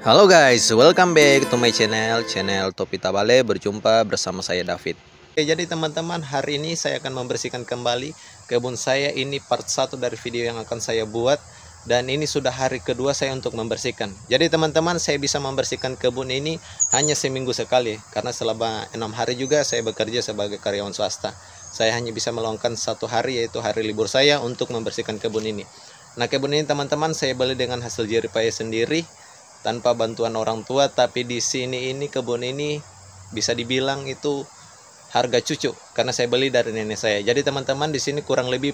Halo guys, welcome back to my channel Topi Tabale. Berjumpa bersama saya David. Oke, jadi teman-teman, hari ini saya akan membersihkan kembali kebun saya. Ini part 1 dari video yang akan saya buat. Dan ini sudah hari kedua saya untuk membersihkan. Jadi teman-teman, saya bisa membersihkan kebun ini hanya seminggu sekali. Karena selama 6 hari juga saya bekerja sebagai karyawan swasta. Saya hanya bisa meluangkan 1 hari, yaitu hari libur saya, untuk membersihkan kebun ini. Nah, kebun ini teman-teman saya beli dengan hasil jerih payah sendiri, tanpa bantuan orang tua. Tapi di sini ini kebun ini bisa dibilang itu harga cucu karena saya beli dari nenek saya. Jadi teman-teman, di sini kurang lebih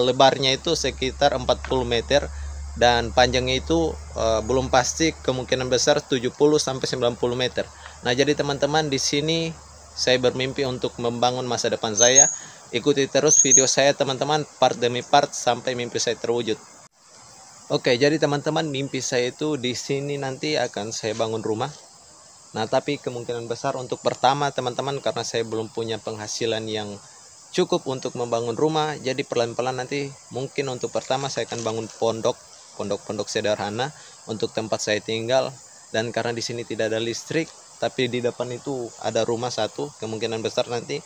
lebarnya itu sekitar 40 meter dan panjangnya itu belum pasti, kemungkinan besar 70 sampai 90 meter. Nah, jadi teman-teman, di sini saya bermimpi untuk membangun masa depan saya. Ikuti terus video saya teman-teman, part demi part sampai mimpi saya terwujud. Oke, jadi teman-teman, mimpi saya itu di sini nanti akan saya bangun rumah. Nah, tapi kemungkinan besar untuk pertama teman-teman, karena saya belum punya penghasilan yang cukup untuk membangun rumah, jadi pelan-pelan nanti mungkin untuk pertama saya akan bangun pondok sederhana untuk tempat saya tinggal. Dan karena di sini tidak ada listrik, tapi di depan itu ada rumah satu, kemungkinan besar nanti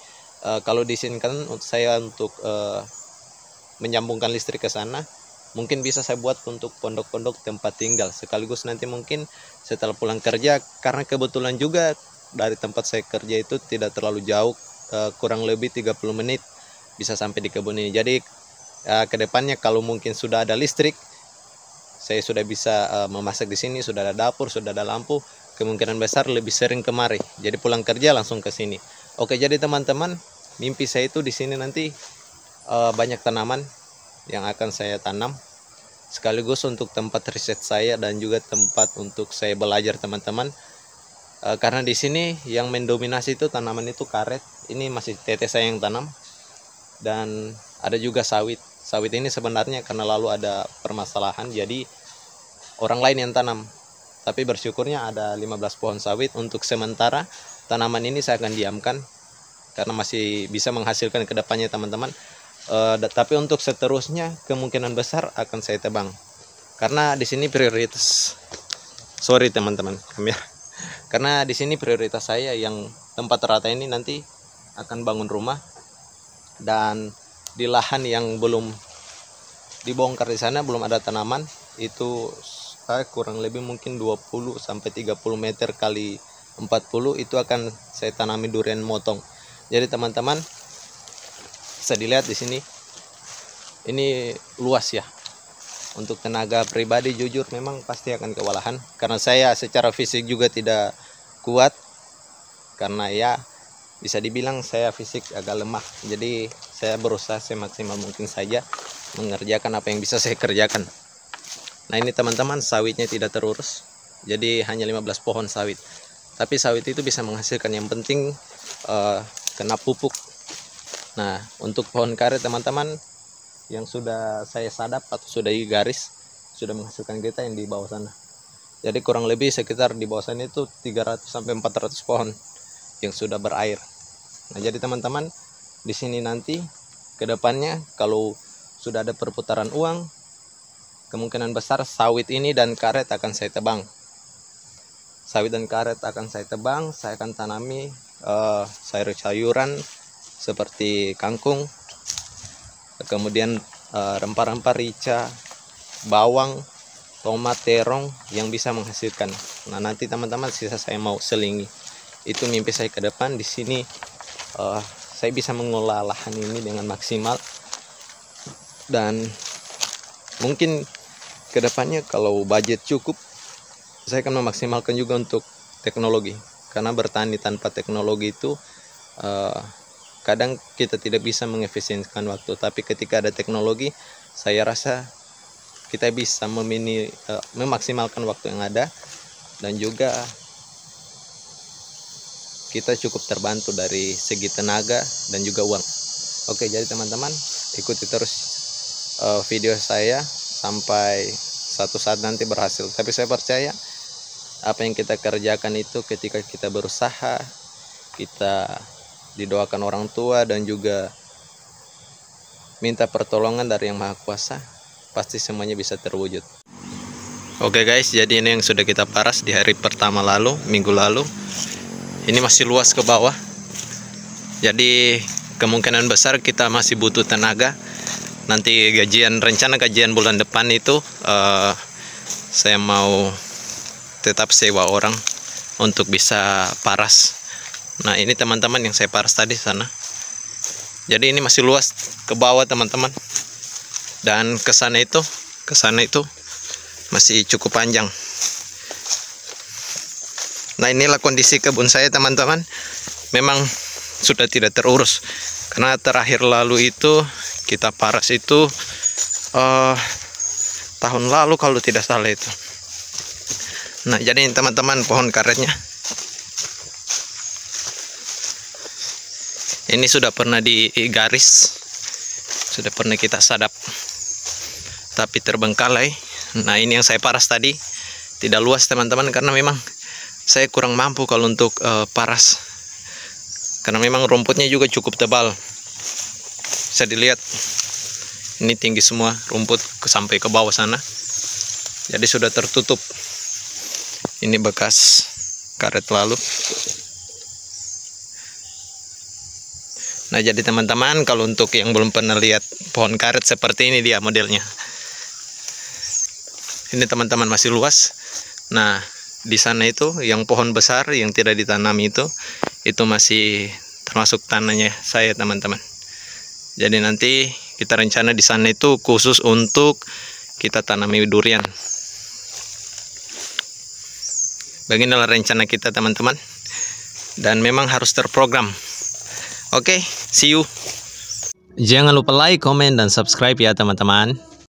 kalau diizinkan saya untuk menyambungkan listrik ke sana, mungkin bisa saya buat untuk pondok tempat tinggal sekaligus. Nanti mungkin setelah pulang kerja, karena kebetulan juga dari tempat saya kerja itu tidak terlalu jauh, kurang lebih 30 menit bisa sampai di kebun ini. Jadi kedepannya kalau mungkin sudah ada listrik, saya sudah bisa memasak di sini, sudah ada dapur, sudah ada lampu, kemungkinan besar lebih sering kemari. Jadi pulang kerja langsung ke sini. Oke, jadi teman-teman, mimpi saya itu di sini nanti banyak tanaman yang akan saya tanam, sekaligus untuk tempat riset saya dan juga tempat untuk saya belajar teman-teman. Karena di sini yang mendominasi itu tanaman itu karet. Ini masih teteh saya yang tanam, dan ada juga sawit. Sawit ini sebenarnya karena lalu ada permasalahan, jadi orang lain yang tanam. Tapi bersyukurnya ada 15 pohon sawit. Untuk sementara tanaman ini saya akan diamkan karena masih bisa menghasilkan kedepannya teman-teman. Tapi untuk seterusnya kemungkinan besar akan saya tebang, karena di sini prioritas. Sorry teman-teman, karena di sini prioritas saya yang tempat rata ini nanti akan bangun rumah, dan di lahan yang belum dibongkar di sana belum ada tanaman. Itu kurang lebih mungkin 20 sampai 30 meter kali 40 itu akan saya tanami durian motong. Jadi teman-teman, bisa dilihat di sini, ini luas ya. Untuk tenaga pribadi jujur memang pasti akan kewalahan, karena saya secara fisik juga tidak kuat, karena ya bisa dibilang saya fisik agak lemah. Jadi saya berusaha semaksimal mungkin saja mengerjakan apa yang bisa saya kerjakan. Nah, ini teman-teman, sawitnya tidak terurus, jadi hanya 15 pohon sawit. Tapi sawit itu bisa menghasilkan, yang penting kena pupuk. Nah, untuk pohon karet teman-teman yang sudah saya sadap atau sudah digaris, sudah menghasilkan kita yang di bawah sana. Jadi kurang lebih sekitar di bawah sana itu 300 sampai 400 pohon yang sudah berair. Nah, jadi teman-teman, di sini nanti kedepannya kalau sudah ada perputaran uang, kemungkinan besar sawit ini dan karet akan saya tebang. Sawit dan karet akan saya tebang, saya akan tanami sayur-sayuran seperti kangkung, kemudian rempah-rempah rica, bawang, tomat, terong yang bisa menghasilkan. Nah, nanti teman-teman sisa saya mau selingi. Itu mimpi saya ke depan. Di sini saya bisa mengolah lahan ini dengan maksimal, dan mungkin kedepannya kalau budget cukup, saya akan memaksimalkan juga untuk teknologi. Karena bertani tanpa teknologi itu kadang kita tidak bisa mengefisienkan waktu. Tapi ketika ada teknologi, saya rasa kita bisa memaksimalkan waktu yang ada, dan juga kita cukup terbantu dari segi tenaga dan juga uang. Oke, jadi teman-teman, ikuti terus video saya sampai satu saat nanti berhasil. Tapi saya percaya apa yang kita kerjakan itu, ketika kita berusaha, kita didoakan orang tua, dan juga minta pertolongan dari Yang Maha Kuasa, pasti semuanya bisa terwujud. Oke guys, jadi ini yang sudah kita paras di hari pertama lalu, minggu lalu. Ini masih luas ke bawah. Jadi kemungkinan besar kita masih butuh tenaga. Nanti rencana gajian bulan depan itu saya mau tetap sewa orang untuk bisa paras. Nah, ini teman-teman yang saya paras tadi sana. Jadi ini masih luas ke bawah teman-teman. Dan ke sana itu masih cukup panjang. Nah, inilah kondisi kebun saya teman-teman. Memang sudah tidak terurus karena terakhir lalu itu kita paras itu tahun lalu kalau tidak salah itu. Nah, jadi teman-teman, pohon karetnya ini sudah pernah digaris, sudah pernah kita sadap, tapi terbengkalai. Nah, ini yang saya paras tadi tidak luas teman-teman, karena memang saya kurang mampu kalau untuk paras, karena memang rumputnya juga cukup tebal. Bisa dilihat ini tinggi semua rumput sampai ke bawah sana, jadi sudah tertutup. Ini bekas karet lalu. Nah, jadi teman-teman, kalau untuk yang belum pernah lihat pohon karet seperti ini dia modelnya. Ini teman-teman masih luas. Nah, di sana itu yang pohon besar yang tidak ditanami itu masih termasuk tanahnya saya teman-teman. Jadi nanti kita rencana di sana itu khusus untuk kita tanami durian. Beginilah rencana kita teman-teman, dan memang harus terprogram. Oke, see you. Jangan lupa like, komen, dan subscribe ya teman-teman.